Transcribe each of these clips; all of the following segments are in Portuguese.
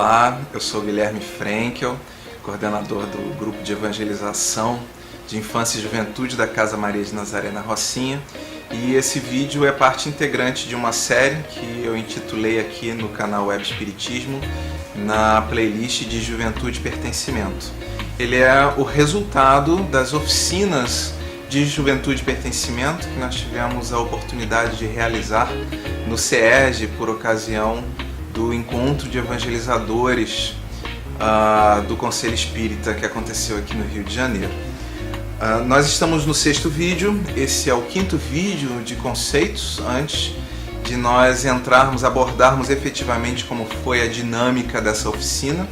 Olá, eu sou Guilherme Frenkel, coordenador do Grupo de Evangelização de Infância e Juventude da Casa Maria de Nazaré na Rocinha, e esse vídeo é parte integrante de uma série que eu intitulei aqui no canal Web Espiritismo, na playlist de Juventude e Pertencimento. Ele é o resultado das oficinas de Juventude e Pertencimento que nós tivemos a oportunidade de realizar no CESG por ocasião do encontro de evangelizadores do Conselho Espírita que aconteceu aqui no Rio de Janeiro. Nós estamos no 6º vídeo, esse é o 5º vídeo de conceitos antes de nós abordarmos efetivamente como foi a dinâmica dessa oficina,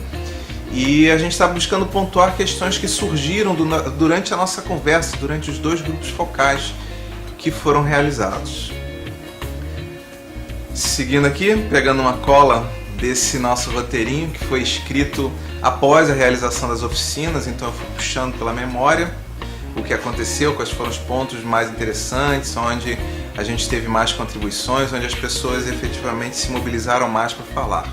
e a gente está buscando pontuar questões que surgiram durante a nossa conversa, durante os 2 grupos focais que foram realizados. Seguindo aqui, pegando uma cola desse nosso roteirinho que foi escrito após a realização das oficinas, então eu fui puxando pela memória o que aconteceu, quais foram os pontos mais interessantes, onde a gente teve mais contribuições, onde as pessoas efetivamente se mobilizaram mais para falar.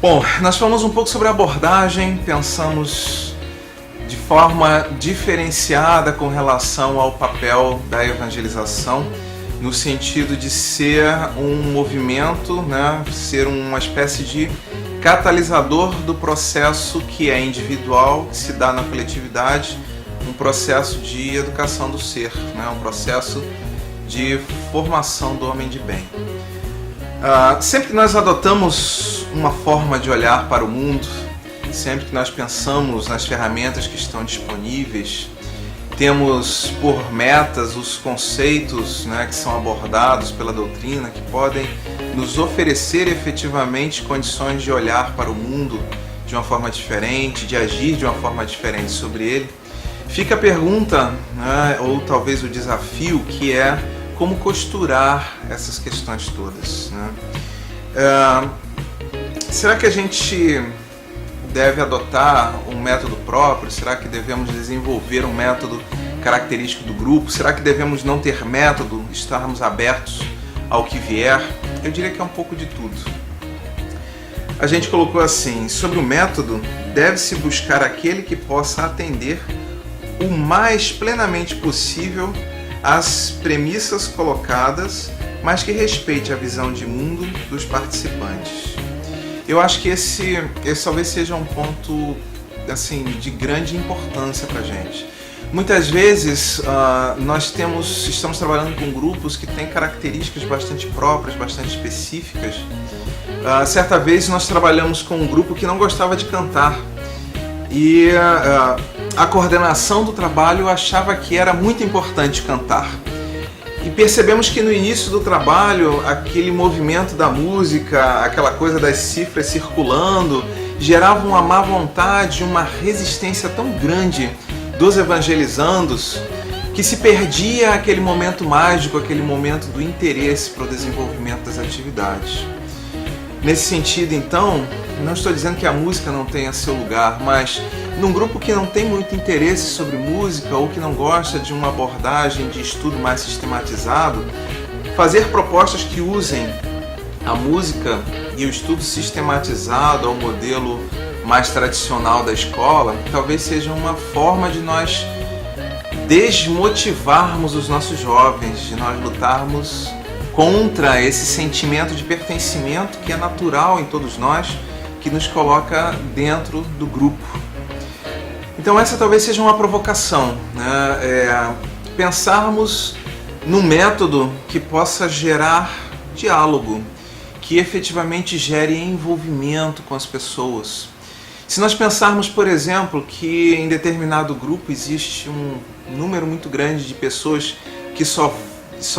Bom, nós falamos um pouco sobre a abordagem, pensamos de forma diferenciada com relação ao papel da evangelização, no sentido de ser um movimento, ser uma espécie de catalisador do processo que é individual, que se dá na coletividade, um processo de educação do ser, um processo de formação do homem de bem. Sempre que nós adotamos uma forma de olhar para o mundo, sempre que nós pensamos nas ferramentas que estão disponíveis, temos por metas os conceitos que são abordados pela doutrina, que podem nos oferecer efetivamente condições de olhar para o mundo de uma forma diferente, de agir de uma forma diferente sobre ele. Fica a pergunta, ou talvez o desafio, que é como costurar essas questões todas. Será que a gente deve adotar um método próprio? Será que devemos desenvolver um método característico do grupo? Será que devemos não ter método, estarmos abertos ao que vier? Eu diria que é um pouco de tudo. A gente colocou assim: sobre o método, deve-se buscar aquele que possa atender o mais plenamente possível às premissas colocadas, mas que respeite a visão de mundo dos participantes. Eu acho que esse talvez seja um ponto assim, de grande importância para a gente. Muitas vezes nós estamos trabalhando com grupos que têm características bastante próprias, bastante específicas. Certa vez nós trabalhamos com um grupo que não gostava de cantar, e a coordenação do trabalho achava que era muito importante cantar. E percebemos que no início do trabalho, aquele movimento da música, aquela coisa das cifras circulando, gerava uma má vontade, uma resistência tão grande dos evangelizandos, que se perdia aquele momento mágico, aquele momento do interesse para o desenvolvimento das atividades. Nesse sentido, então, não estou dizendo que a música não tenha seu lugar, mas num grupo que não tem muito interesse sobre música ou que não gosta de uma abordagem de estudo mais sistematizado, fazer propostas que usem a música e o estudo sistematizado ao modelo mais tradicional da escola, talvez seja uma forma de nós desmotivarmos os nossos jovens, de nós lutarmos contra esse sentimento de pertencimento que é natural em todos nós, que nos coloca dentro do grupo. Então essa talvez seja uma provocação, pensarmos num método que possa gerar diálogo, que efetivamente gere envolvimento com as pessoas. Se nós pensarmos, por exemplo, que em determinado grupo existe um número muito grande de pessoas que só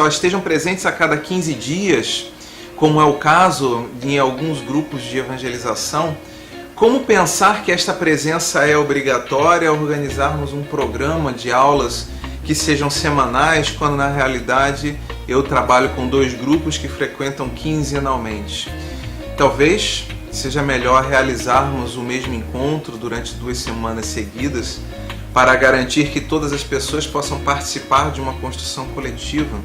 estejam presentes a cada 15 dias, como é o caso em alguns grupos de evangelização, como pensar que esta presença é obrigatória, organizarmos um programa de aulas que sejam semanais, quando na realidade eu trabalho com 2 grupos que frequentam quinzenalmente? Talvez seja melhor realizarmos o mesmo encontro durante 2 semanas seguidas, para garantir que todas as pessoas possam participar de uma construção coletiva.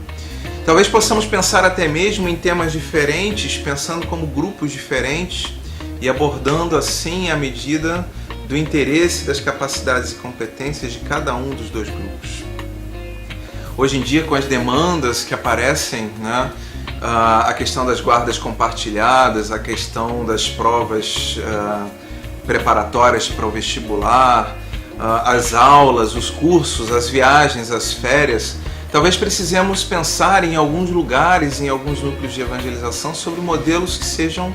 Talvez possamos pensar até mesmo em temas diferentes, pensando como grupos diferentes, e abordando assim à medida do interesse, das capacidades e competências de cada um dos dois grupos. Hoje em dia, com as demandas que aparecem, né, a questão das guardas compartilhadas, a questão das provas preparatórias para o vestibular, as aulas, os cursos, as viagens, as férias, talvez precisemos pensar em alguns lugares, em alguns núcleos de evangelização, sobre modelos que sejam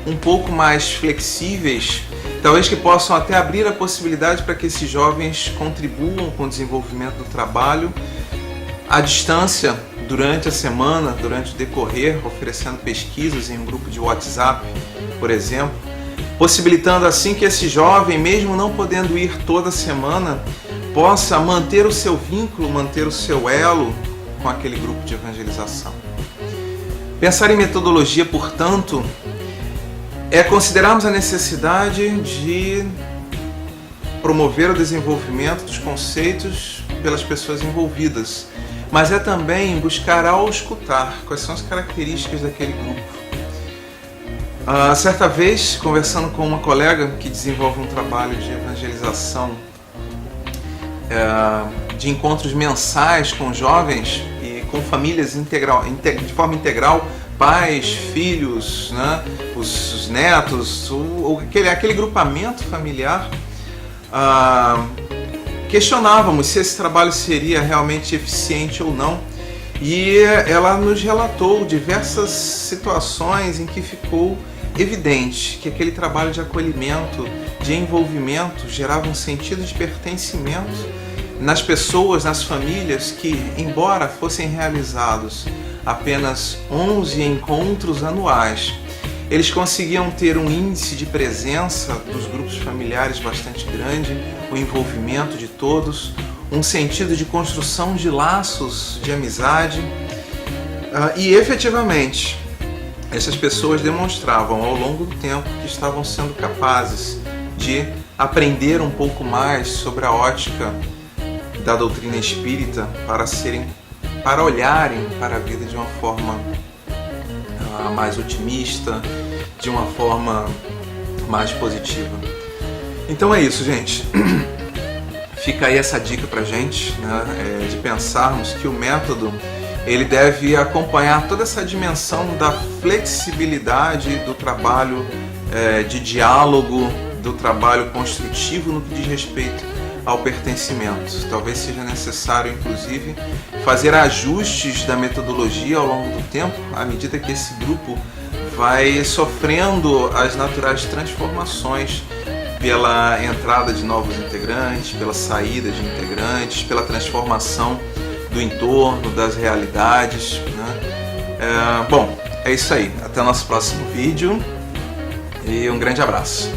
um pouco mais flexíveis, talvez que possam até abrir a possibilidade para que esses jovens contribuam com o desenvolvimento do trabalho à distância, durante a semana, durante o decorrer, oferecendo pesquisas em um grupo de WhatsApp, por exemplo, possibilitando assim que esse jovem, mesmo não podendo ir toda semana, possa manter o seu vínculo, manter o seu elo com aquele grupo de evangelização. Pensar em metodologia, portanto, é considerarmos a necessidade de promover o desenvolvimento dos conceitos pelas pessoas envolvidas, mas é também buscar auscultar quais são as características daquele grupo. Certa vez, conversando com uma colega que desenvolve um trabalho de evangelização, de encontros mensais com jovens e com famílias de forma integral, pais, filhos, né, os netos, aquele grupamento familiar, questionávamos se esse trabalho seria realmente eficiente ou não, e ela nos relatou diversas situações em que ficou evidente que aquele trabalho de acolhimento, de envolvimento, gerava um sentido de pertencimento nas pessoas, nas famílias, que, embora fossem realizados apenas 11 encontros anuais, eles conseguiam ter um índice de presença dos grupos familiares bastante grande, o envolvimento de todos, um sentido de construção de laços de amizade, e efetivamente essas pessoas demonstravam ao longo do tempo que estavam sendo capazes de aprender um pouco mais sobre a ótica da doutrina espírita para olharem para a vida de uma forma mais otimista, de uma forma mais positiva. Então é isso, gente. Fica aí essa dica pra gente, né, de pensarmos que o método ele deve acompanhar toda essa dimensão da flexibilidade do trabalho de diálogo, do trabalho construtivo no que diz respeito ao pertencimento. Talvez seja necessário, inclusive, fazer ajustes da metodologia ao longo do tempo, à medida que esse grupo vai sofrendo as naturais transformações pela entrada de novos integrantes, pela saída de integrantes, pela transformação do entorno, das realidades, né? Bom, é isso aí. Até o nosso próximo vídeo e um grande abraço.